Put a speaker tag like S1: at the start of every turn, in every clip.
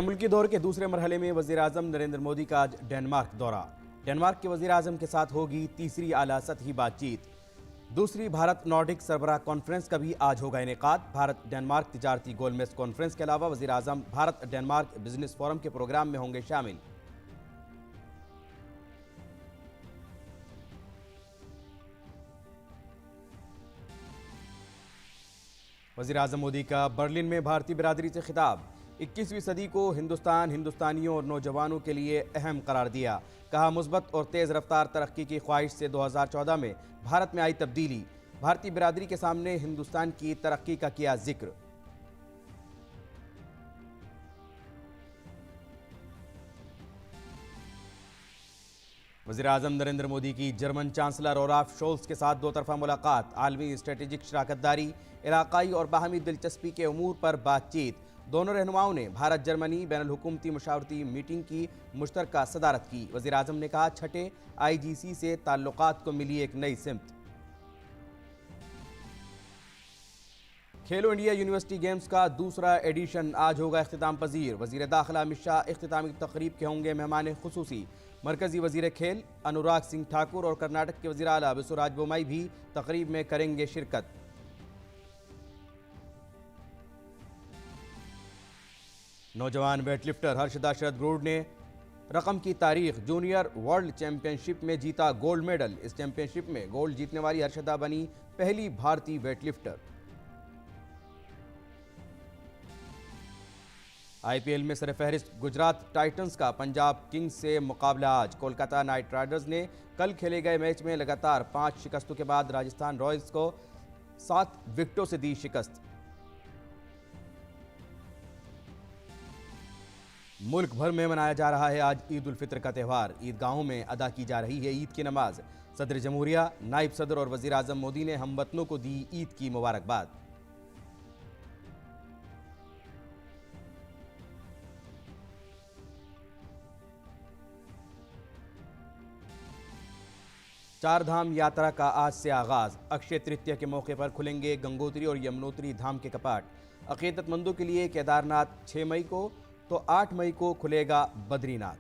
S1: मुल्की दौरे के दूसरे मरहले में वज़ीर-ए-आज़म नरेंद्र मोदी का आज डेनमार्क दौरा। डेनमार्क के वज़ीर-ए-आज़म के साथ होगी तीसरी आला सतही बातचीत। दूसरी भारत नॉर्डिक सरबराह कॉन्फ्रेंस का भी आज होगा इनेकाद। भारत डेनमार्क तिजारती गोलमेज कॉन्फ्रेंस के अलावा वज़ीर-ए-आज़म भारत डेनमार्क बिजनेस फोरम के प्रोग्राम में होंगे शामिल। वज़ीर-ए-आज़म मोदी का बर्लिन में भारतीय बिरादरी से खिताब। 21वीं सदी को हिंदुस्तान, हिंदुस्तानियों और नौजवानों के लिए अहम करार दिया। कहा, मुस्बत और तेज़ रफ्तार तरक्की की ख्वाहिश से 2014 में भारत में आई तब्दीली। भारतीय बिरादरी के सामने हिंदुस्तान की तरक्की का किया जिक्र। वज़ीर-ए-आज़म नरेंद्र मोदी की जर्मन चांसलर ओलाफ शोल्स के साथ दो तरफा मुलाकात। आलमी स्ट्रेटेजिक शराकतदारी, इलाकाई और बाहमी दिलचस्पी के उमूर पर बातचीत। दोनों रहनुमाओं ने भारत जर्मनी बैनुल हुकूमती मशावरती मीटिंग की मुश्तरका सदारत की। वज़ीर-ए-आज़म ने कहा, छठे IGC से ताल्लुकात को मिली एक नई सिमत। खेलो इंडिया यूनिवर्सिटी गेम्स का दूसरा एडिशन आज होगा इख्तिताम पजीर। वज़ीर दाखिला अमित शाह इख्तितामी तकरीब के होंगे मेहमान खुसूसी। मरकजी वज़ीर खेल अनुराग सिंह ठाकुर और कर्नाटक के वज़ीर आला बसवराज बोम्मई भी तकरीब में करेंगे शिरकत। नौजवान वेटलिफ्टर हर्षदा शरदगुड ने रकम की तारीख जूनियर वर्ल्ड चैंपियनशिप में जीता गोल्ड मेडल। इस चैंपियनशिप में गोल्ड जीतने वाली हर्षदा बनी पहली भारतीय वेटलिफ्टर। IPL में सरफहरिस्त गुजरात टाइटंस का पंजाब किंग्स से मुकाबला आज। कोलकाता नाइट राइडर्स ने कल खेले गए मैच में लगातार 5 शिकस्तों के बाद राजस्थान रॉयल्स को 7 विकेटों से दी शिकस्त। मुल्क भर में मनाया जा रहा है आज ईद उल फित्र का त्यौहार। ईदगाहों में अदा की जा रही है ईद की नमाज। सदर जमहूरिया, नायब सदर और वज़ीर-ए-आज़म मोदी ने हमवतनों को दी ईद की मुबारकबाद। चार धाम यात्रा का आज से आगाज। अक्षय तृतीया के मौके पर खुलेंगे गंगोत्री और यमुनोत्री धाम के कपाट। अकीदतमंदों के लिए केदारनाथ 6 मई को तो 8 मई को खुलेगा बद्रीनाथ।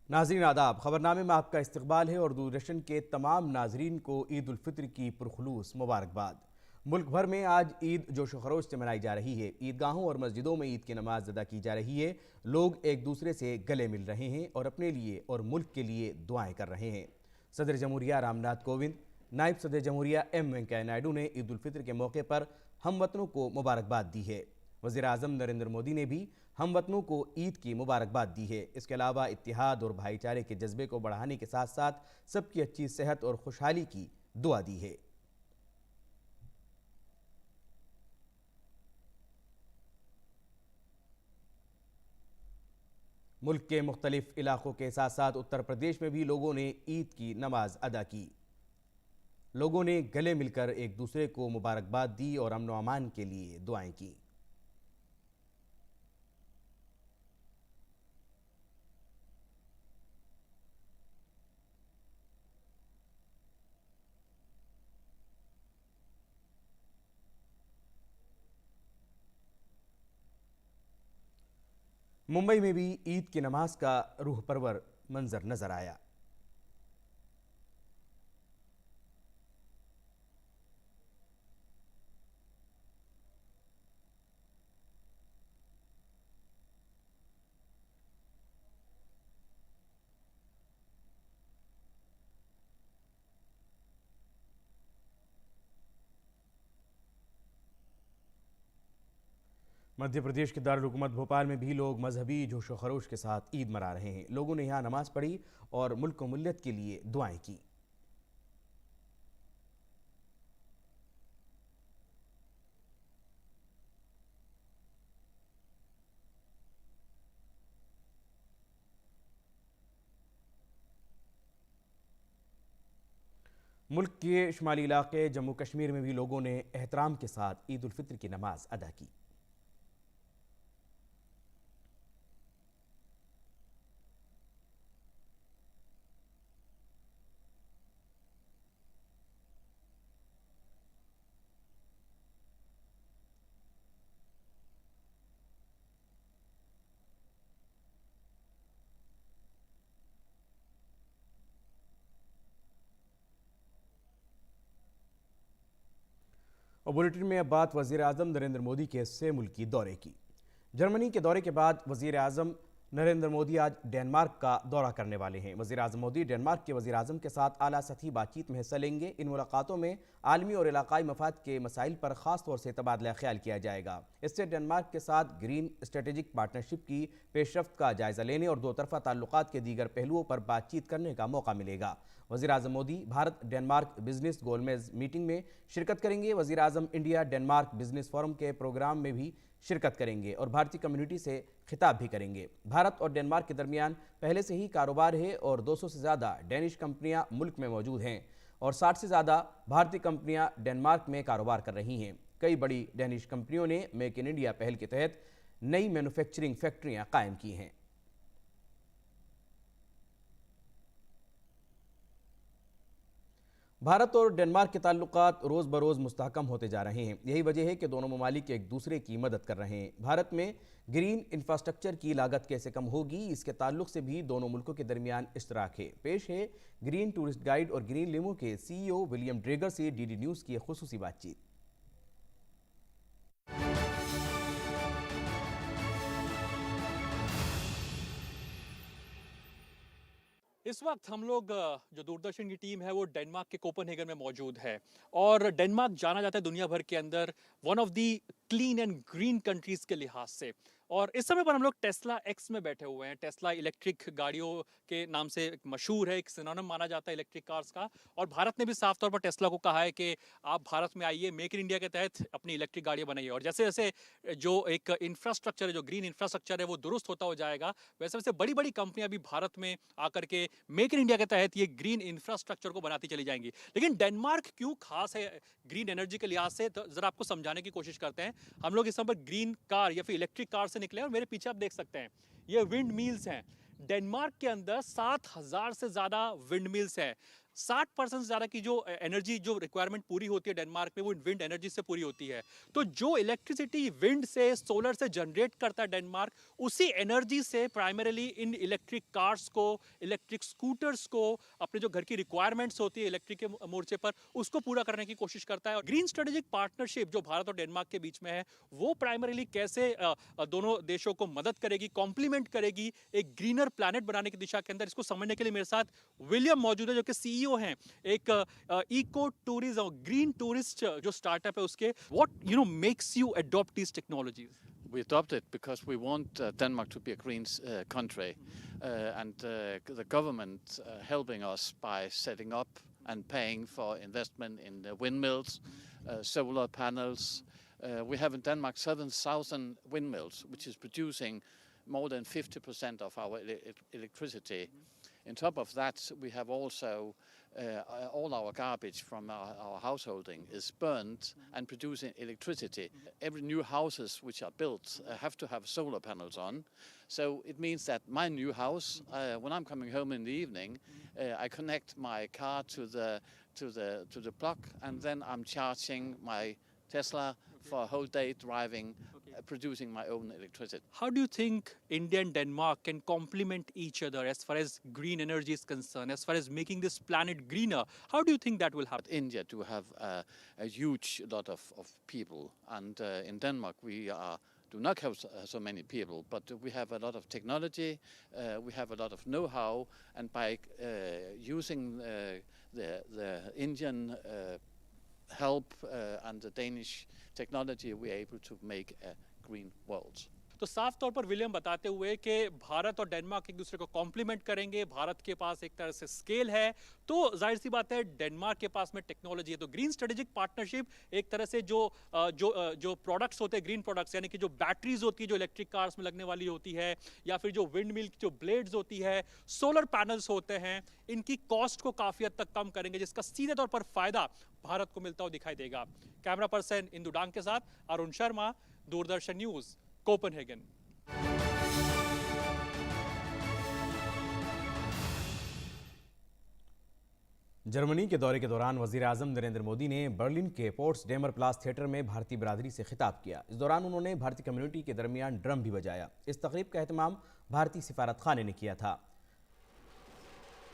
S1: नाजरीन आदाब, खबरनामे में आपका इस्तकबाल है और दूरदर्शन के तमाम नाजरीन को ईद उल फित्र की पुरखुलूस मुबारकबाद। मुल्क भर में आज ईद जोशो खरोश से मनाई जा रही है। ईदगाहों और मस्जिदों में ईद की नमाज अदा की जा रही है। लोग एक दूसरे से गले मिल रहे हैं और अपने लिए और मुल्क के लिए दुआएं कर रहे हैं। सदर जमहूरिया रामनाथ कोविंद, नायब सदर जमहूरिया M वेंकैया नायडू ने ईद उल फित्र के मौके पर हमवतनों को मुबारकबाद दी है। वज़ीर-ए-आज़म नरेंद्र मोदी ने भी हमवतनों को ईद की मुबारकबाद दी है। इसके अलावा इत्तिहाद और भाईचारे के जज्बे को बढ़ाने के साथ साथ सबकी अच्छी सेहत और खुशहाली की दुआ दी है। मुल्क के मुख्तलिफ इलाकों के साथ साथ उत्तर प्रदेश में भी लोगों ने ईद की नमाज अदा की। लोगों ने गले मिलकर एक दूसरे को मुबारकबाद दी और अमन व अमान के लिए दुआएं की। मुंबई में भी ईद की नमाज का रूह परवर मंजर नजर आया। मध्य प्रदेश के दारुल हुकूमत भोपाल में भी लोग मजहबी जोशो खरोश के साथ ईद मना रहे हैं। लोगों ने यहां नमाज पढ़ी और मुल्क व मिल्लत के लिए दुआएं की। मुल्क के शुमाली इलाके जम्मू कश्मीर में भी लोगों ने एहतराम के साथ ईद उल फित्र की नमाज अदा की। और बुलेटिन में अब बात वज़ीर आज़म नरेंद्र मोदी के हिस्से मुल्की दौरे की। जर्मनी के दौरे के बाद वज़ीर आज़म नरेंद्र मोदी आज डेनमार्क का दौरा करने वाले हैं। वज़ीर आज़म मोदी डेनमार्क के वज़ीर आज़म के साथ आला सतही बातचीत में हिस्सा लेंगे। इन मुलाकातों में आलमी और इलाकाई मफाद के मसाइल पर ख़ास तौर से तबादला ख्याल किया जाएगा। इससे डेनमार्क के साथ ग्रीन स्ट्रेटेजिक पार्टनरशिप की पेशरफ्त का जायज़ा लेने और दो तरफ़ा ताल्लुकात के दीगर पहलुओं पर बातचीत करने का मौका मिलेगा। वज़ीर आज़म मोदी भारत डेनमार्क बिजनेस गोलमेज मीटिंग में शिरकत करेंगे। वज़ीर आज़म इंडिया डेनमार्क बिजनेस फोरम के प्रोग्राम में भी शिरकत करेंगे और भारतीय कम्युनिटी से खिताब भी करेंगे। भारत और डेनमार्क के दरमियान पहले से ही कारोबार है और 200 से ज़्यादा डेनिश कंपनियां मुल्क में मौजूद हैं और 60 से ज़्यादा भारतीय कंपनियां डेनमार्क में कारोबार कर रही हैं। कई बड़ी डेनिश कंपनियों ने मेक इन इंडिया पहल के तहत नई मैन्युफैक्चरिंग फैक्ट्रियां कायम की हैं। भारत और डेनमार्क के ताल्लुकात रोज़ बरोज़ मुस्तहकम होते जा रहे हैं। यही वजह है कि दोनों ममालिक एक दूसरे की मदद कर रहे हैं। भारत में ग्रीन इंफ्रास्ट्रक्चर की लागत कैसे कम होगी, इसके ताल्लुक से भी दोनों मुल्कों के दरमियान इश्तराक है। पेश है ग्रीन टूरिस्ट गाइड और ग्रीन लिमो के CEO विलियम ड्रेगर से DD न्यूज़ की खुसूसी बातचीत।
S2: इस वक्त हम लोग जो दूरदर्शन की टीम है वो डेनमार्क के कोपेनहेगन में मौजूद है और डेनमार्क जाना जाता है दुनिया भर के अंदर one of the clean and green countries के लिहाज से। और इस समय पर हम लोग टेस्ला एक्स में बैठे हुए हैं। टेस्ला इलेक्ट्रिक गाड़ियों के नाम से मशहूर है, एक सिनोनिम माना जाता है इलेक्ट्रिक कार्स का। और भारत ने भी साफ तौर पर टेस्ला को कहा है कि आप भारत में आइए, मेक इन इंडिया के तहत अपनी इलेक्ट्रिक गाड़ियां बनाइए। और जैसे जैसे जो एक इंफ्रास्ट्रक्चर है, जो ग्रीन इंफ्रास्ट्रक्चर है, वो दुरुस्त होता हो जाएगा, वैसे वैसे बड़ी बड़ी कंपनियां भी भारत में आकर के मेक इन इंडिया के तहत ये ग्रीन इंफ्रास्ट्रक्चर को बनाती चली जाएंगी। लेकिन डेनमार्क क्यों खास है ग्रीन एनर्जी के लिहाज से, तो जरा आपको समझाने की कोशिश करते हैं। हम लोग इस समय पर ग्रीन कार या फिर इलेक्ट्रिक कार से निकले और मेरे पीछे आप देख सकते हैं ये विंड मिल्स हैं। डेनमार्क के अंदर 7,000 से ज्यादा विंड मिल्स हैं। 60% से ज्यादा की जो एनर्जी जो रिक्वायरमेंट पूरी होती है डेनमार्क में, वो विंड एनर्जी से पूरी होती है। तो जो इलेक्ट्रिसिटी विंड से, सोलर से जनरेट करता है डेनमार्क, उसी एनर्जी से प्राइमरीली इन इलेक्ट्रिक कार्स को, इलेक्ट्रिक स्कूटर्स को, अपने जो घर की रिक्वायरमेंट्स होती है इलेक्ट्रिक के मोर्चे पर, उसको पूरा करने की कोशिश करता है। और ग्रीन स्ट्रेटेजिक पार्टनरशिप जो भारत और डेनमार्क के बीच में है, वो प्राइमरीली कैसे दोनों देशों को मदद करेगी, कॉम्प्लीमेंट करेगी एक ग्रीनर प्लैनेट बनाने की दिशा के अंदर। इसको समझने के लिए मेरे साथ विलियम मौजूद है, जो कि CEO हैं एक इको टूरिज्म, ग्रीन टूरिस्ट जो स्टार्टअप है उसके। What makes you adopt these technologies?
S3: We adopted because we want Denmark to be a green country, and the government helping us by setting up and paying for investment in the windmills, solar panels. We have in Denmark 7,000 windmills, which is producing more than 50% of our electricity. On top of that, we have also all our garbage from our householding is burnt and producing electricity. Every new houses which are built have to have solar panels on. So it means that my new house, when I'm coming home in the evening, I connect my car to the plug, and then I'm charging my Tesla for a whole day driving, producing my own electricity.
S2: How do you think India and Denmark can complement each other as far as green energy is concerned, as far as making this planet greener? How do you think that will happen?
S3: India do have a huge lot of people, and in Denmark we do not have so many people, but we have a lot of technology, we have a lot of know-how, and by using the Indian help and the Danish technology, we are able to make a green world.
S2: तो साफ तौर पर William बताते हुए कि भारत और Denmark एक दूसरे को कॉम्प्लीमेंट करेंगे। भारत के पास एक तरह से स्केल है, तो जाहिर सी बात है डेनमार्क के पास में टेक्नोलॉजी है। तो ग्रीन स्ट्रेटेजिक पार्टनरशिप एक तरह से जो प्रोडक्ट्स होते हैं, ग्रीन प्रोडक्ट्स, यानी कि जो बैटरीज होती है जो इलेक्ट्रिक कार्स में लगने वाली होती है, या फिर जो विंड मिल की जो ब्लेड्स होती है, सोलर पैनल्स होते हैं, इनकी कॉस्ट को काफी हद तक कम करेंगे, जिसका सीधे तौर पर फायदा भारत को मिलता हुआ दिखाई देगा। कैमरा पर्सन इंदु डांग के साथ Arun Sharma, Doordarshan news, Copenhagen.
S1: Germany के दौरे के दौरान वज़ीर आज़म नरेंद्र मोदी ने बर्लिन के पोट्सडेमर प्लास थिएटर में भारतीय बिरादरी से खिताब किया। इस दौरान उन्होंने भारतीय कम्युनिटी के दरमियान ड्रम भी बजाया। इस तकरीब का एहतमाम भारतीय सिफारत खाने ने किया था।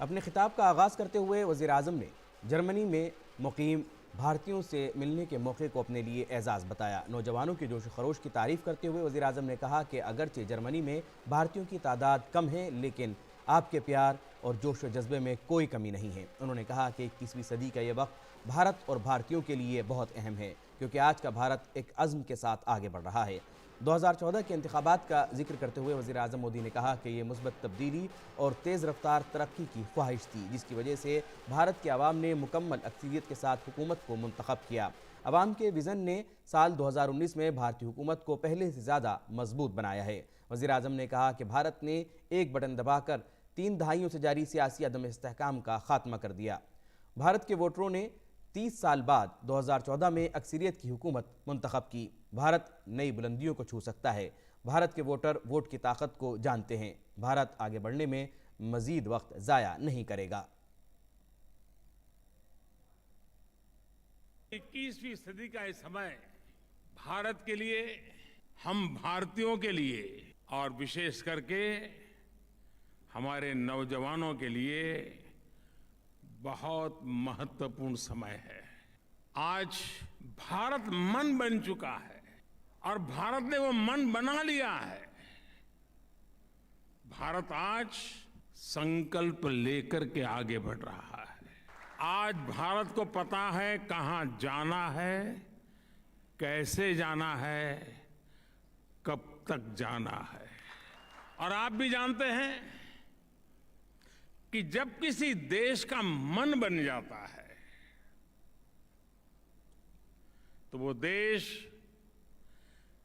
S1: अपने खिताब का आगाज़ करते हुए वज़ीर आज़म ने जर्मनी में मुकीम भारतीयों से मिलने के मौके को अपने लिए एजाज़ बताया। नौजवानों के जोश खरोश की तारीफ करते हुए वज़ीर आज़म ने कहा कि अगरचे जर्मनी में भारतीयों की तादाद कम है, लेकिन आपके प्यार और जोश व जज्बे में कोई कमी नहीं है। उन्होंने कहा कि 21वीं सदी का ये वक्त भारत और भारतीयों के लिए बहुत अहम है, क्योंकि आज का भारत एक अज़्म के साथ आगे बढ़ रहा है। 2014 के इंतखाबात का जिक्र करते हुए वज़ीर आज़म मोदी ने कहा कि ये मुस्बत तब्दीली और तेज़ रफ्तार तरक्की की ख्वाहिश थी, जिसकी वजह से भारत के अवाम ने मुकम्मल अक्सरियत के साथ हुकूमत को मुंतखब किया। अवाम के विज़न ने साल 2019 में भारतीय हुकूमत को पहले से ज़्यादा मजबूत बनाया है। वज़ीर आज़म ने कहा कि भारत ने एक बटन दबाकर 3 दहाइयों से जारी सियासी अदम इस्तेहकाम का खात्मा कर दिया। भारत के वोटरों ने 30 साल बाद 2014 में अक्सरियत की हुकूमत मुंतखब की। भारत नई बुलंदियों को छू सकता है। भारत के वोटर वोट की ताकत को जानते हैं। भारत आगे बढ़ने में मजीद वक्त ज़ाया नहीं करेगा।
S4: 21वीं सदी का ये समय भारत के लिए, हम भारतीयों के लिए और विशेष करके हमारे नौजवानों के लिए बहुत महत्वपूर्ण समय है। आज भारत मन बन चुका है और भारत ने वो मन बना लिया है। भारत आज संकल्प लेकर के आगे बढ़ रहा है। आज भारत को पता है कहां जाना है, कैसे जाना है, कब तक जाना है। और आप भी जानते हैं कि जब किसी देश का मन बन जाता है तो वो देश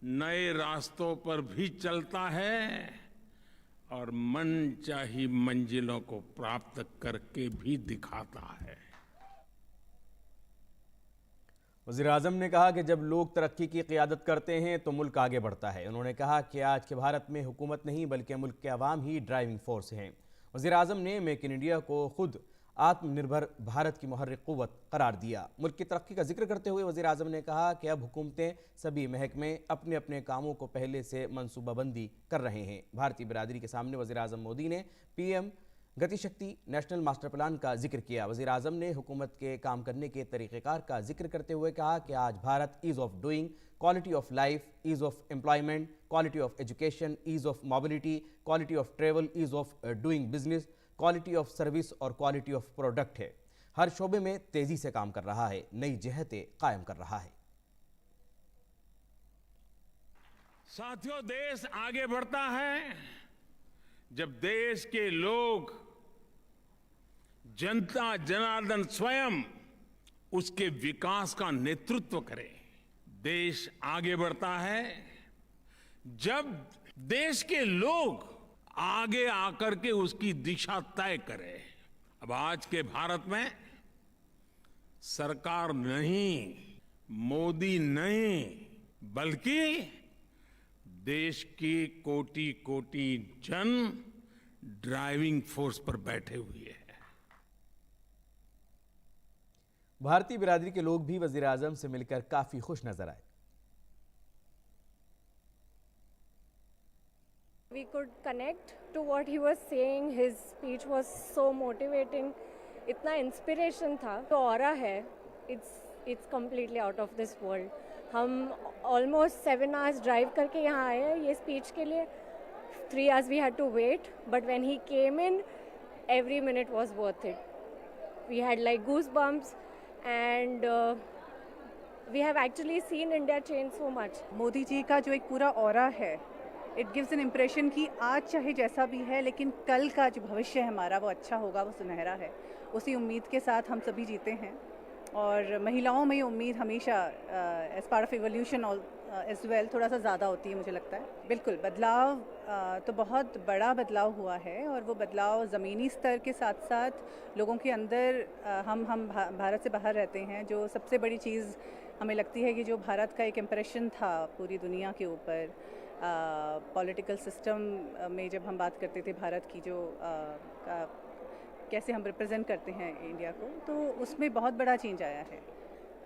S4: नए रास्तों पर भी चलता है और मनचाही मंजिलों को प्राप्त करके भी दिखाता है।
S1: वज़ीर आज़म ने कहा कि जब लोग तरक्की की क़ियादत करते हैं तो मुल्क आगे बढ़ता है। उन्होंने कहा कि आज के भारत में हुकूमत नहीं बल्कि मुल्क के अवाम ही ड्राइविंग फोर्स हैं। वज़ीर आज़म ने मेक इन इंडिया को खुद आत्मनिर्भर भारत की मुहर्रिक क़ुव्वत करार दिया। मुल्क की तरक्की का जिक्र करते हुए वज़ीर आज़म ने कहा कि अब हुकूमतें सभी महकमे अपने अपने कामों को पहले से मनसूबाबंदी कर रहे हैं। भारतीय बिरादरी के सामने वज़ीर आज़म मोदी ने PM गति शक्ति नेशनल मास्टर प्लान का जिक्र किया। वज़ीर आज़म ने हुकूमत के काम करने के तरीक़ेकार का जिक्र करते हुए कहा कि आज Bharat ease of doing, quality of life, ease of employment, quality of education, ease of mobility, quality of travel, ease of doing business, quality of service और क्वालिटी ऑफ प्रोडक्ट है। हर शोबे में तेजी से काम कर रहा है, नई जहतें कायम कर रहा है।
S4: साथियों, देश आगे बढ़ता है जब देश के लोग, जनता जनार्दन स्वयं उसके विकास का नेतृत्व करे। देश आगे बढ़ता है जब देश के लोग आगे आकर के उसकी दिशा तय करें। अब आज के भारत में सरकार नहीं, मोदी नहीं, बल्कि देश की कोटि कोटि जन ड्राइविंग फोर्स पर बैठे हुए हैं।
S1: भारतीय बिरादरी के लोग भी वज़ीर आज़म से मिलकर काफ़ी खुश नजर आए।
S5: We could connect to what he was saying. His speech was so motivating. इतना inspiration था। तो aura है, it's completely out of this world. हम almost 7 hours drive करके यहाँ आए हैं ये speech के लिए। 3 hours we had to wait, but when he came in, every minute was worth it. We had like goosebumps, and we have actually seen India change so much.
S6: Modi ji का जो एक पूरा ऑरा है, इट गिव्स एन इम्प्रेशन कि आज चाहे जैसा भी है, लेकिन कल का जो भविष्य है हमारा वो अच्छा होगा, वो सुनहरा है। उसी उम्मीद के साथ हम सभी जीते हैं और महिलाओं में ये उम्मीद हमेशा as part of evolution as well थोड़ा सा ज़्यादा होती है, मुझे लगता है। बिल्कुल बदलाव तो बहुत बड़ा बदलाव हुआ है और वो बदलाव ज़मीनी स्तर के साथ साथ लोगों के अंदर, हम भारत से बाहर रहते हैं, जो सबसे बड़ी चीज़ हमें लगती है कि जो भारत का एक इम्प्रेशन था पूरी दुनिया के ऊपर, पॉलिटिकल सिस्टम में जब हम बात करते थे भारत की, जो कैसे हम रिप्रेजेंट करते हैं इंडिया को, तो उसमें बहुत बड़ा चेंज आया है।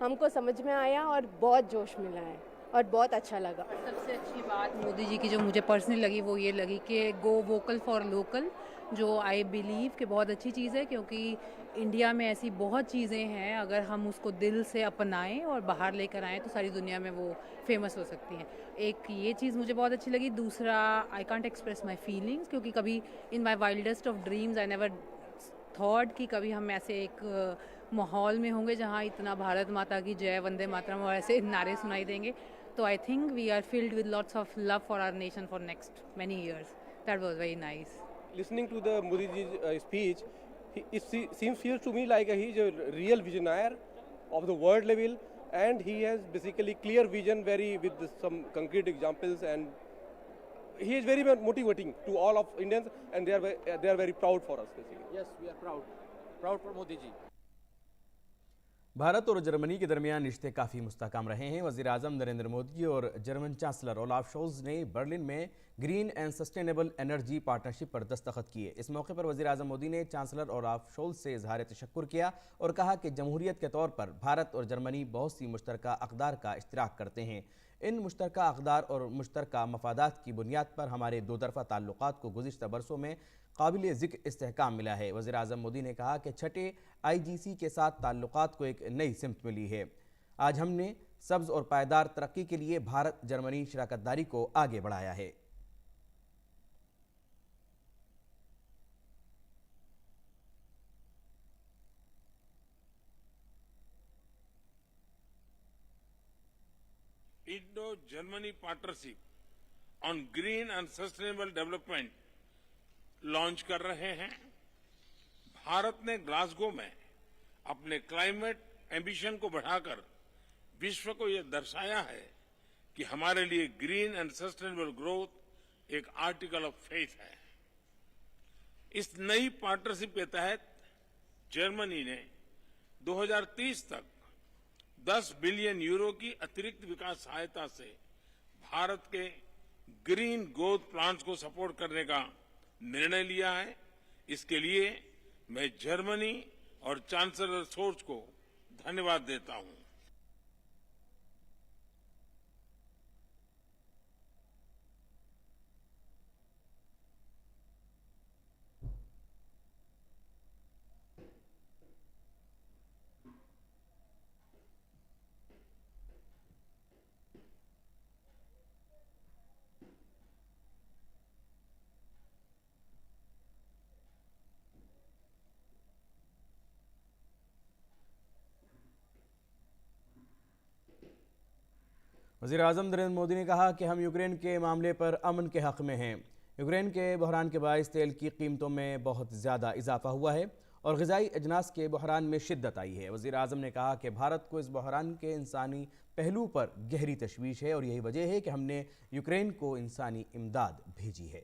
S5: हमको समझ में आया और बहुत जोश मिला है और बहुत अच्छा लगा।
S6: सबसे अच्छी बात मोदी जी की जो मुझे पर्सनली लगी वो ये लगी कि गो वोकल फॉर लोकल,
S7: जो आई बिलीव कि बहुत अच्छी चीज़ है, क्योंकि इंडिया में ऐसी बहुत चीज़ें हैं, अगर हम उसको दिल से अपनाएं और बाहर लेकर आएँ तो सारी दुनिया में वो फेमस हो सकती हैं। एक ये चीज़ मुझे बहुत अच्छी लगी। दूसरा, I can't express my feelings, क्योंकि कभी in my wildest of dreams I never thought कि कभी हम ऐसे एक माहौल में होंगे जहाँ इतना भारत माता की जय, वंदे मातरम और ऐसे नारे सुनाई देंगे। तो I think we are filled with lots of love for our nation for next many years. That was very nice.
S8: Listening to the Modi ji's speech, feels to me like he's a real visionary of the world level, and he has basically clear vision, very with some concrete examples, and he is very motivating to all of Indians, and they are very proud for us basically.
S9: Yes, we are proud for Modi ji.
S1: Bharat और Germany के दरमियान रिश्ते काफ़ी मुस्तहकम रहे हैं। वज़ीर आज़म नरेंद्र मोदी और German chancellor Olaf Scholz ने बर्लिन में green and sustainable energy partnership पर दस्तखत किए। इस मौके पर वज़ीर आज़म मोदी ने चांसलर ओलाफ शोल्ज़ से इजहार तशक्कुर किया और कहा कि जमहूरियत के तौर पर भारत और जर्मनी बहुत सी मुश्तरका अक़दार का इश्तिराक करते हैं। इन मुश्तरका अक़दार और मुश्तरका मफादात की बुनियाद पर हमारे दो तरफ़ा ताल्लुक़ात को गुज़िश्ता बरसों में काबिल ज़िक्र इस्तेहकाम मिला है। वज़ीर आज़म मोदी ने कहा कि छठे IGC के साथ ताल्लुक़ात को एक नई सिमत मिली है। आज हमने सब्ज़ और पायदार तरक्की के लिए भारत जर्मनी शराकतदारी को आगे बढ़ाया है।
S4: Indo-Germany partnership on green and sustainable development launch कर रहे हैं। भारत ने ग्लासगो में अपने क्लाइमेट एम्बिशन को बढ़ाकर विश्व को यह दर्शाया है कि हमारे लिए ग्रीन एंड सस्टेनेबल ग्रोथ एक आर्टिकल ऑफ फेथ है। इस नई पार्टनरशिप के तहत जर्मनी ने 2030 तक 10 बिलियन यूरो की अतिरिक्त विकास सहायता से भारत के ग्रीन ग्रोथ प्लान्स को सपोर्ट करने का निर्णय लिया है। इसके लिए मैं जर्मनी और चांसलर शोल्ज़ को धन्यवाद देता हूं।
S1: वज़ीर आज़म नरेंद्र मोदी ने कहा कि हम यूक्रेन के मामले पर अमन के हक़ में हैं। यूक्रेन के बहरान के बायस तेल की कीमतों में बहुत ज़्यादा इजाफा हुआ है और ग़िज़ाई अजनास के बहरान में शिद्दत आई है। वज़ीर आज़म ने कहा कि भारत को इस बहरान के इंसानी पहलू पर गहरी तशवीश है और यही वजह है कि हमने यूक्रेन को इंसानी इमदाद भेजी है।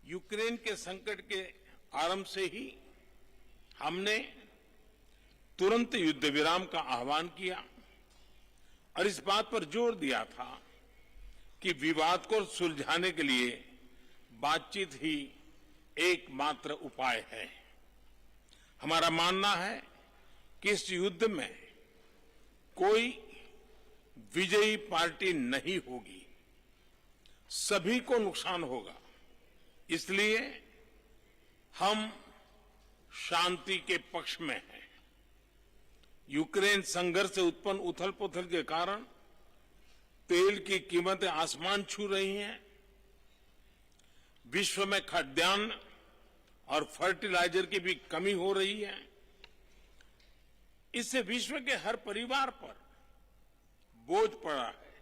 S4: यूक्रेन के संकट के आरंभ से ही हमने तुरंत युद्ध विराम का आह्वान किया और इस बात पर जोर दिया था कि विवाद को सुलझाने के लिए बातचीत ही एकमात्र उपाय है। हमारा मानना है कि इस युद्ध में कोई विजयी पार्टी नहीं होगी, सभी को नुकसान होगा। इसलिए हम शांति के पक्ष में हैं। यूक्रेन संघर्ष से उत्पन्न उथल पुथल के कारण तेल की कीमतें आसमान छू रही हैं। विश्व में खाद्यान्न और फर्टिलाइजर की भी कमी हो रही है। इससे विश्व के हर परिवार पर बोझ पड़ा है,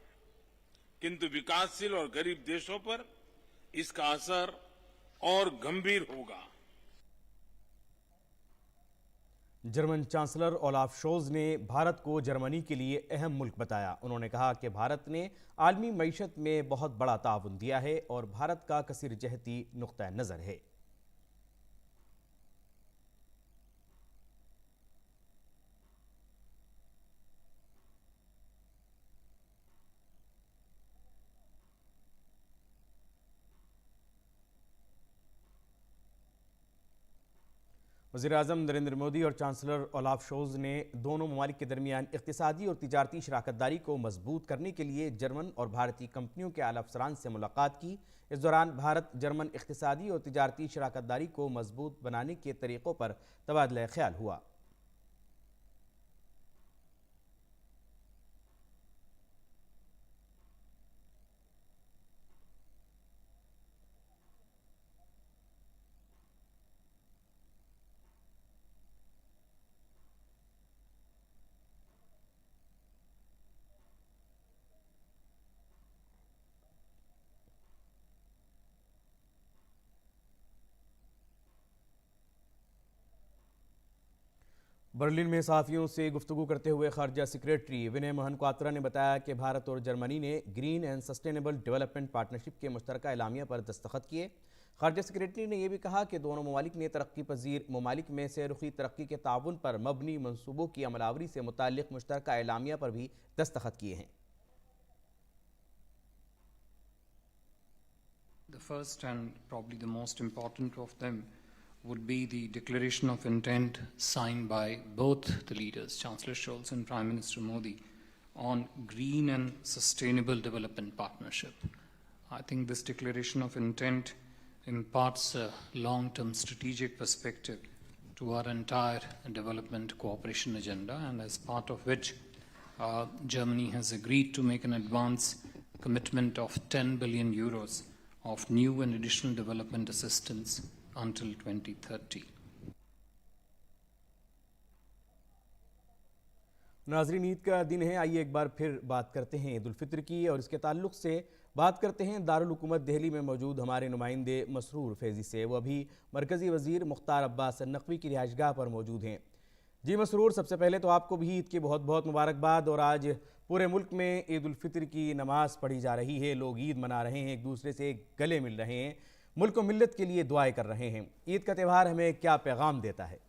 S4: किंतु विकासशील और गरीब देशों पर इसका असर और गंभीर होगा।
S1: जर्मन चांसलर ओलाफ शोल्ज़ ने भारत को जर्मनी के लिए अहम मुल्क बताया। उन्होंने कहा कि भारत ने आलमी मईशत में बहुत बड़ा ताउन दिया है और भारत का कसीर जहती नुक्ता नज़र है। वज़ीर-ए-आज़म नरेंद्र मोदी और चांसलर ओलाफ शोल्ज़ ने दोनों ममालिक के दरमियान इक़्तिसादी और तिजारती शराकतदारी को मजबूत करने के लिए जर्मन और भारतीय कंपनियों के आला अफसरान से मुलाकात की। इस दौरान भारत जर्मन इक़्तिसादी और तिजारती शराकतदारी को मजबूत बनाने के तरीक़ों पर तबादला ख्याल हुआ। बर्लिन में सहाफ़ियों से गुफ्तगू करते हुए खारजा सेक्रेटरी विनय महन क्वात्रा ने बताया कि भारत और जर्मनी ने green and sustainable development partnership के मुश्तरका एलामिया पर दस्तखत किए। खारजा सेक्रेटरी ने यह भी कहा कि दोनों ममालिक ने तरक्की पजीर ममालिक में से रुखी तरक्की के ताउन पर मबनी मनसूबों की अमलावरी से मुताल्लिक़ मुश्तरका एलामिया पर भी दस्तखत किए हैं।
S10: The first and probably the most important of them would be the declaration of intent signed by both the leaders, Chancellor Scholz and Prime Minister Modi, on green and sustainable development partnership. I think this declaration of intent imparts a long-term strategic perspective to our entire development cooperation agenda, and as part of which Germany has agreed to make an advance commitment of 10 billion euros of new and additional development assistance until 2030.
S1: नाज़रीन, ईद का दिन है, आइए एक बार फिर बात करते हैं ईद उल फित्र की और इसके ताल्लुक़ से बात करते हैं दारुल हुकूमत दिल्ली में मौजूद हमारे नुमाइंदे मसरूर फैज़ी से। वो अभी मरकज़ी वज़ीर मुख्तार अब्बास नकवी की रिहाइशगाह पर मौजूद हैं। जी मसरूर, सबसे पहले तो आपको भी ईद की बहुत बहुत मुबारकबाद। और आज पूरे मुल्क में ईद उल फित्र की नमाज़ पढ़ी जा रही है, लोग ईद मना रहे हैं, एक दूसरे से गले मिल रहे हैं, मुल्क व मिल्लत के लिए दुआएं कर रहे हैं। ईद का त्यौहार हमें क्या पैगाम देता है?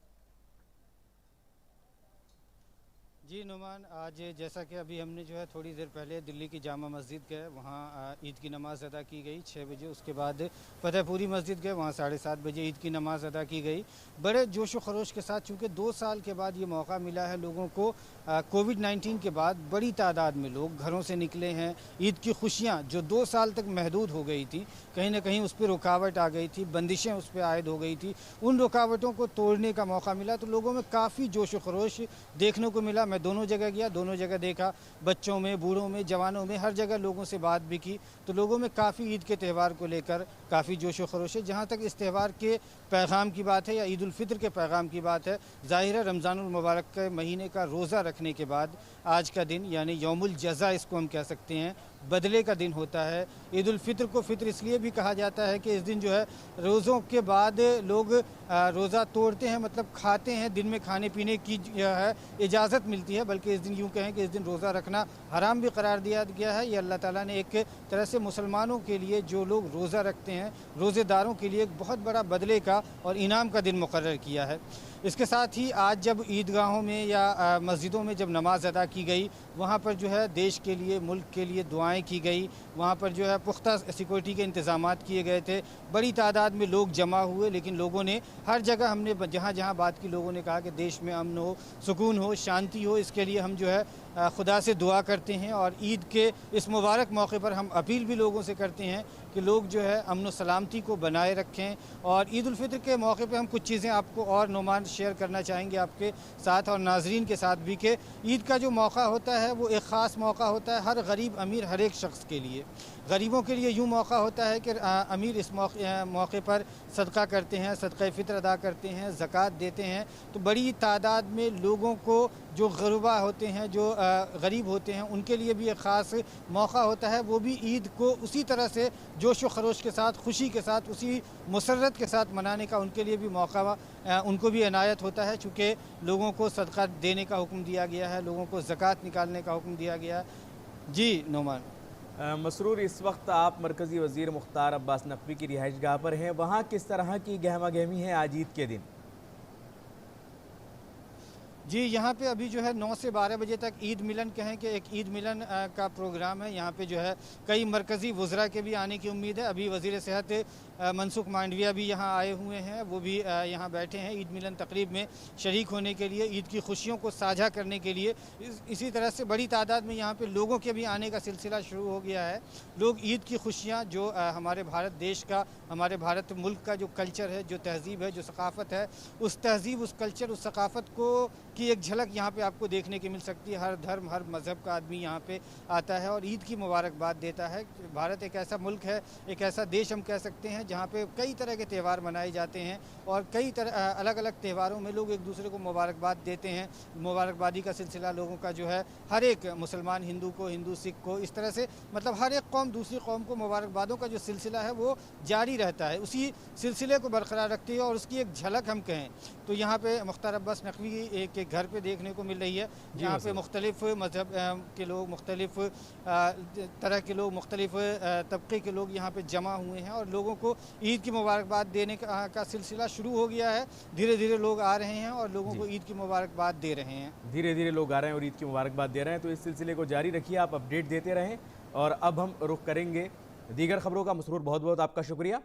S11: जी नुमान, आज जैसा कि अभी हमने जो है थोड़ी देर पहले दिल्ली की जामा मस्जिद गए, वहाँ ईद की नमाज़ अदा की गई 6 बजे। उसके बाद फतेहपुरी मस्जिद गए, वहाँ 7:30 बजे ईद की नमाज़ अदा की गई। बड़े जोश व खरोश के साथ, चूँकि 2 साल के बाद ये मौका मिला है लोगों को, कोविड-19 के बाद बड़ी तादाद में लोग घरों से निकले हैं। ईद की खुशियाँ जो 2 साल तक महदूद हो गई थी, कहीं ना कहीं उस पर रुकावट आ गई थी, बंदिशें उस पर आयद हो गई थी, उन रुकावटों को तोड़ने का मौका मिला, तो लोगों में काफ़ी जोश व खरोश देखने को मिला। मैं दोनों जगह गया, दोनों जगह देखा, बच्चों में, बूढ़ों में, जवानों में, हर जगह लोगों से बात भी की, तो लोगों में काफ़ी ईद के त्यौहार को लेकर काफ़ी जोश व खरोश है। जहाँ तक इस त्यौहार के पैगाम की बात है या ईद उल फित्र के पैगाम की बात है, ज़ाहिर है रमज़ानुल मुबारक के महीने का रोज़ा रखने के बाद आज का दिन यानी यौमुल जज़ा इसको हम कह सकते हैं, बदले का दिन होता है। ईद उल फित्र को फित्र इसलिए भी कहा जाता है कि इस दिन जो है रोज़ों के बाद लोग रोज़ा तोड़ते हैं, मतलब खाते हैं, दिन में खाने पीने की जो है इजाज़त मिलती है, बल्कि इस दिन यूँ कहें कि इस दिन रोज़ा रखना हराम भी करार दिया गया है। ये अल्लाह ताला ने एक तरह से मुसलमानों के लिए, जो लोग रोज़ा रखते हैं, रोज़ेदारों के लिए एक बहुत बड़ा बदले का और इनाम का दिन मुकर्रर किया है। इसके साथ ही आज जब ईदगाहों में या मस्जिदों में जब नमाज अदा की गई, वहाँ पर जो है देश के लिए, मुल्क के लिए दुआएं की गई। वहाँ पर जो है पुख्ता सिक्योरिटी के इंतज़ामात किए गए थे, बड़ी तादाद में लोग जमा हुए, लेकिन लोगों ने हर जगह, हमने जहाँ जहाँ बात की, लोगों ने कहा कि देश में अमन हो, सुकून हो, शांति हो, इसके लिए हम जो है खुदा से दुआ करते हैं। और ईद के इस मुबारक मौके पर हम अपील भी लोगों से करते हैं कि लोग जो है अमन व सलामती को बनाए रखें। और ईद उल फित्र के मौके पे हम कुछ चीज़ें आपको और नुमान शेयर करना चाहेंगे आपके साथ और नाजरीन के साथ भी, कि ईद का जो मौका होता है वो एक ख़ास मौका होता है हर गरीब अमीर हर एक शख्स के लिए। गरीबों के लिए यूँ मौका होता है कि अमीर इस मौके पर सदका करते हैं, सदक़ा फ़ित्र अदा करते हैं, ज़कात देते हैं, तो बड़ी तादाद में लोगों को, जो ग़ुरबा होते हैं, जो गरीब होते हैं, उनके लिए भी एक ख़ास मौका होता है। वो भी ईद को उसी तरह से जोश व खरोश के साथ, खुशी के साथ, उसी मुसर्रत के साथ मनाने का उनके लिए भी मौका उनको भी इनायत होता है, चूँकि लोगों को सदका देने का हुक्म दिया गया है, लोगों को ज़कात निकालने का हुक्म दिया गया है। जी नोमान।
S1: मसरूर, इस वक्त आप मरकज़ी वज़ीर मुख्तार अब्बास नकवी की रिहाइशगाह पर हैं, वहाँ किस तरह की गहमा गहमी है आज ईद के दिन?
S11: जी, यहाँ पे अभी जो है 9 से 12 बजे तक ईद मिलन कहें कि एक ईद मिलन का प्रोग्राम है। यहाँ पे जो है कई मरकज़ी वज़रा के भी आने की उम्मीद है। अभी वज़ीर सेहत मनसुख मांडविया भी यहाँ आए हुए हैं, वो भी यहाँ बैठे हैं ईद मिलन तकरीब में शरीक होने के लिए, ईद की खुशियों को साझा करने के लिए। इसी तरह से बड़ी तादाद में यहाँ पे लोगों के भी आने का सिलसिला शुरू हो गया है। लोग ईद की खुशियाँ जो हमारे भारत देश का, हमारे भारत मुल्क का जो कल्चर है, जो तहज़ीब है, जो सकाफ़त है, उस तहज़ीब, उस कल्चर, उस सकाफ़त को की एक झलक यहाँ पे आपको देखने की मिल सकती है। हर धर्म, हर मज़हब का आदमी यहाँ पे आता है और ईद की मुबारकबाद देता है। भारत एक ऐसा मुल्क है, एक ऐसा देश हम कह सकते हैं जहाँ पे कई तरह के त्यौहार मनाए जाते हैं और कई तरह अलग अलग त्योहारों में लोग एक दूसरे को मुबारकबाद देते हैं। मुबारकबादी का सिलसिला लोगों का जो है हर एक मुसलमान हिंदू को, हिंदू सिख को, इस तरह से मतलब हर एक कौम दूसरी कौम को मुबारकबादों का जो सिलसिला है वो जारी रहता है। उसी सिलसिले को बरकरार रखती है और उसकी एक झलक हम कहें तो यहाँ पे मुख्तार अब्बास नकवी के घर पे देखने को मिल रही है, जहाँ पे मुख्तलिफ मज़हब के लोग, मुख्तलिफ तरह के लोग, मुख्तलिफ तबके के लोग यहाँ पे जमा हुए हैं और लोगों को ईद की मुबारकबाद देने का सिलसिला शुरू हो गया है। धीरे धीरे लोग आ रहे हैं और लोगों को ईद की मुबारकबाद दे रहे हैं।
S1: धीरे धीरे लोग आ रहे हैं और ईद की मुबारकबाद दे रहे हैं, तो इस सिलसिले को जारी रखिए, आप अपडेट देते रहें। और अब हम रुख करेंगे दीगर खबरों का। मसरूर, बहुत बहुत आपका शुक्रिया।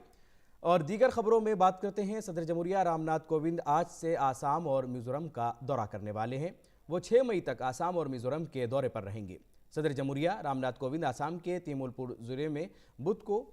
S1: और दीगर खबरों में बात करते हैं। सदर जमहूरिया रामनाथ कोविंद आज से आसाम और मिजोरम का दौरा करने वाले हैं। वो 6 मई तक आसाम और मिजोरम के दौरे पर रहेंगे। सदर जमहूरिया रामनाथ कोविंद आसाम के तेमुलपुर ज़िले में बुध को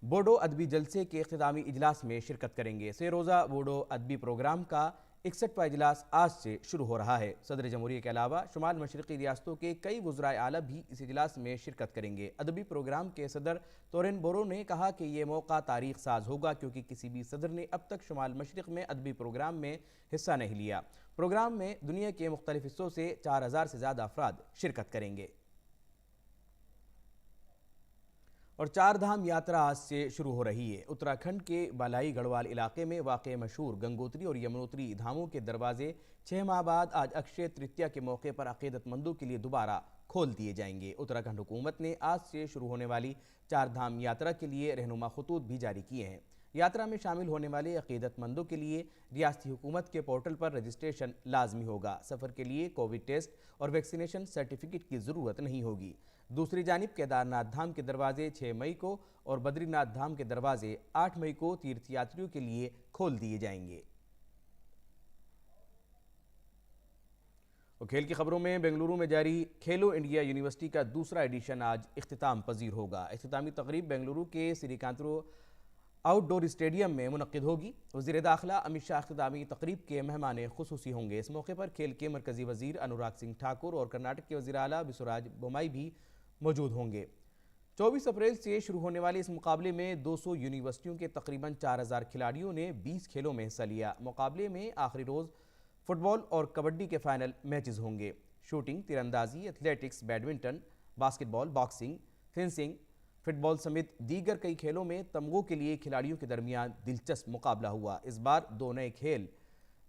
S1: बोडो अदबी जलसे के इख्तितामी इजलास में शिरकत करेंगे। 6 रोज़ा बोडो अदबी प्रोग्राम का 61वां इजलास आज से शुरू हो रहा है। सदर जमहूरिया के अलावा शुमाल मशरक़ी रियासतों के कई वज़राए आला भी इस इजलास में शिरकत करेंगे। अदबी प्रोग्राम के सदर तोरेन बोरो ने कहा कि ये मौका तारीख साज होगा क्योंकि किसी भी सदर ने अब तक शुमाल मशरक़ में अदबी प्रोग्राम में हिस्सा नहीं लिया। प्रोग्राम में दुनिया के मुख्तलिफ हिस्सों से 4000 से ज़्यादा अफराद शिरकत करेंगे। और 4 धाम यात्रा आज से शुरू हो रही है। उत्तराखंड के बालाई गढ़वाल इलाके में वाक़े मशहूर गंगोत्री और यमुनोत्री धामों के दरवाजे 6 माह बाद आज अक्षय तृतीया के मौके पर अक़ीदतमंदों के लिए दोबारा खोल दिए जाएंगे। उत्तराखंड हुकूमत ने आज से शुरू होने वाली 4 धाम यात्रा के लिए रहनुमा खतूत भी जारी किए हैं। यात्रा में शामिल होने वाले अक़ीदतमंदों के लिए रियासती हुकूमत के पोर्टल पर रजिस्ट्रेशन लाजमी होगा। सफ़र के लिए कोविड टेस्ट और वैक्सीनेशन सर्टिफिकेट की ज़रूरत नहीं होगी। दूसरी जानिब केदारनाथ धाम के दरवाजे 6 मई को और बद्रीनाथ धाम के दरवाजे 8 मई को तीर्थयात्रियों के लिए खोल दिए जाएंगे। और खेल की खबरों में बेंगलुरु में जारी खेलो इंडिया यूनिवर्सिटी का दूसरा एडिशन आज इख्तिताम पजीर होगा। इख्तितामी तकरीब बेंगलुरु के श्रीकांतरो आउटडोर स्टेडियम में मुनक्किद होगी। वज़ीर दाखिला अमित शाह इख्तितामी तकरीब के मेहमान खुसूसी होंगे। इस मौके पर खेल के मरकजी वज़ीर अनुराग सिंह ठाकुर और कर्नाटक के वज़ीर आला बिसुराज बोमाई भी मौजूद होंगे। 24 अप्रैल से शुरू होने वाले इस मुकाबले में 200 यूनिवर्सिटियों के तकरीबन 4000 खिलाड़ियों ने 20 खेलों में हिस्सा लिया। मुकाबले में आखिरी रोज़ फुटबॉल और कबड्डी के फाइनल मैचेस होंगे। शूटिंग, तीरंदाजी, athletics, badminton, basketball, boxing, fencing, football समेत दीगर कई खेलों में तमगों के लिए खिलाड़ियों के दरमियान दिलचस्प मुकाबला हुआ। इस बार 2 नए खेल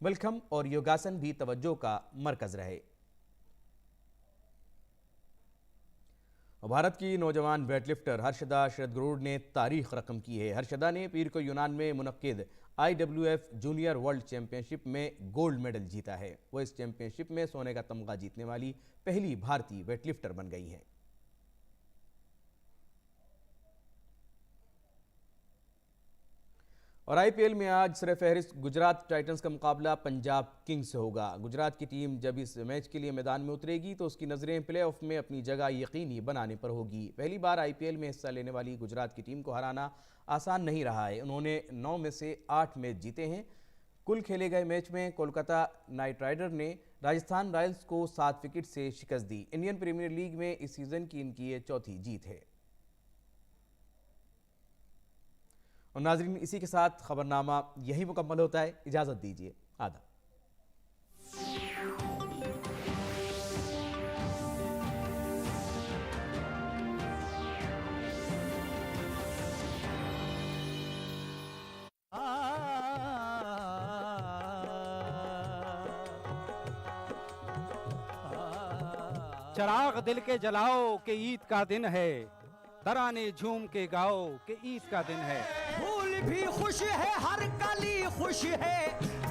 S1: मलखम और योगासन भी तवज्जो का मरकज रहे। भारत की नौजवान वेटलिफ्टर हर्षदा शरदगुरुड़ ने तारीख रकम की है। हर्षदा ने पीर को यूनान में मुनक्किद IWF जूनियर वर्ल्ड चैंपियनशिप में गोल्ड मेडल जीता है। वो इस चैंपियनशिप में सोने का तमगा जीतने वाली पहली भारतीय वेटलिफ्टर बन गई हैं। और IPL में आज सरफहरिस्त गुजरात टाइटंस का मुकाबला पंजाब किंग्स से होगा। गुजरात की टीम जब इस मैच के लिए मैदान में उतरेगी तो उसकी नज़रें प्लेऑफ में अपनी जगह यकीनी बनाने पर होगी। पहली बार IPL में हिस्सा लेने वाली गुजरात की टीम को हराना आसान नहीं रहा है। उन्होंने 9 में से 8 मैच जीते हैं। कुल खेले गए मैच में कोलकाता नाइट राइडर ने राजस्थान रॉयल्स को 7 विकेट से शिकस्त दी। इंडियन प्रीमियर लीग में इस सीज़न की इनकी ये चौथी जीत है। और नाज़रीन, इसी के साथ खबरनामा यही मुकम्मल होता है। इजाज़त दीजिए, आदाब।
S9: चराग दिल के जलाओ के ईद का दिन है, तराने झूम के गाओ के ईद का दिन है।
S12: फूल भी खुश है, हर कली खुश है,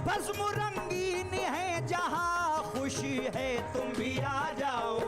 S12: बज़्म रंगीन है, जहां खुशी है तुम भी आ जाओ।